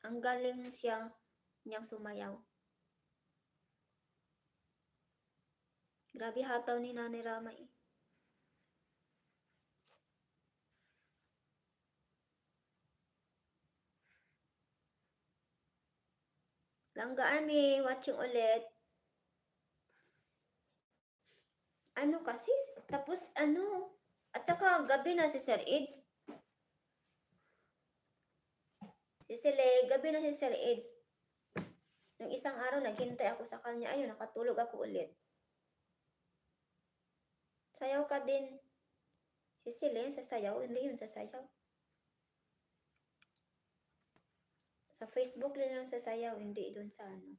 Ang galing niyang sumayaw. Grabe hataw ni Nanay Rama eh. Langga Army, watching ulit. Ano kasi, tapos ano, at saka gabi na si Sir Eds. Gabi na si Sir Eds. Nung isang araw, naghintay ako sa kanya. Ayun, nakatulog ako ulit. Sayaw ka din. Si Sile, sa sayaw. Hindi yun sa sayaw. Sa Facebook lang yung sa sayaw. Hindi dun sa ano.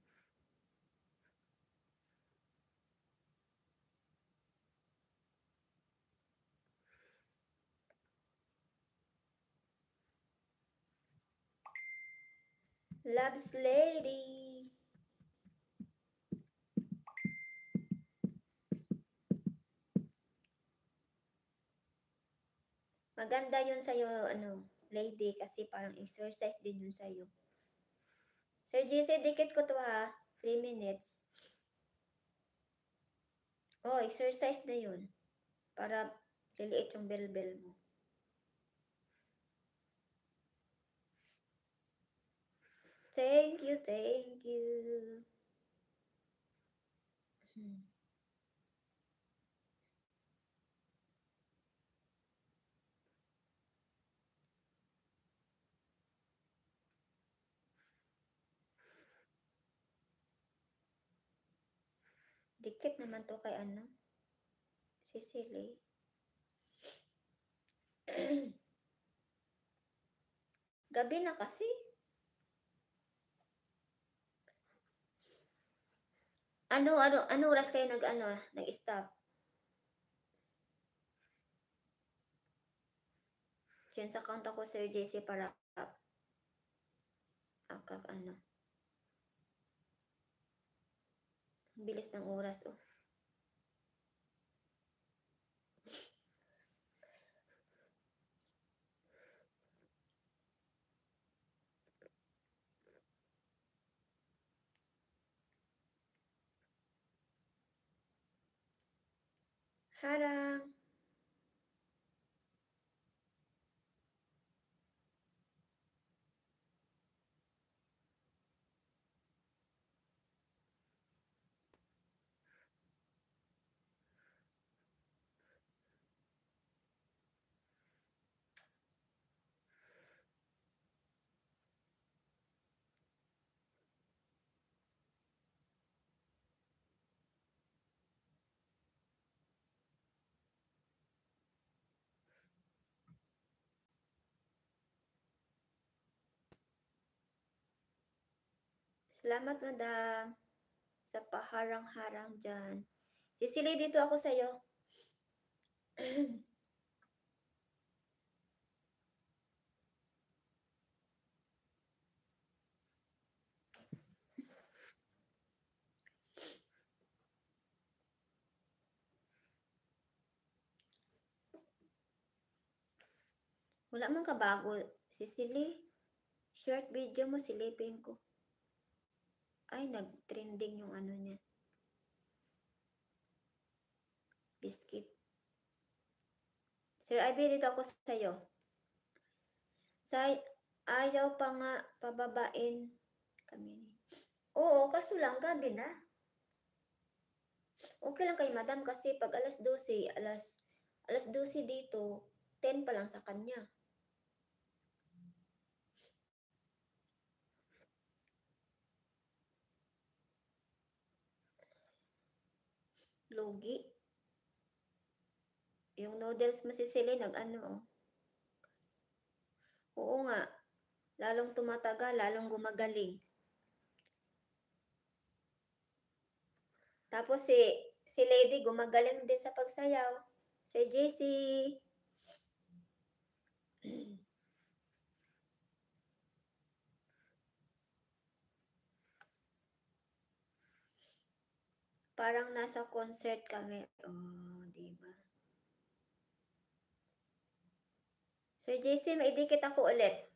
Loves Lady. Maganda yun sa'yo, ano, lady, kasi parang exercise din yun sa'yo. Sir GC, dikit ko to ha. 3 minutes. Oh, exercise na yun. Para liliit yung bell-bell mo. Thank you, thank you. Dikit naman to kay ano. Sisili. Gabi na kasi. Ano oras kayo nag-stop? Diyan sa account ako, Sir JC, para ano. Bilis ng oras, oh. Harang. Salamat, madam. Sa paharang-harang dyan. Sisili, dito ako sa'yo. Wala man kabago. Sisili, short video mo, silipin ko. Ay, nag-trending yung ano niya. Biscuit. Sir Ivy, dito ako sa'yo. Ayaw pa nga pababain kami. Oo, kaso lang gabi na. Okay lang kay madam kasi pag alas 12 dito, 10 pa lang sa kanya. Lugi. Yung noodles mo si Sili, oh. Oo nga. Lalong tumatagal, lalong gumagaling. Tapos si Lady gumagaling din sa pagsayaw. Sir JC. Parang nasa concert kami. Oh, diba? Sir JC, maidikit ako ulit.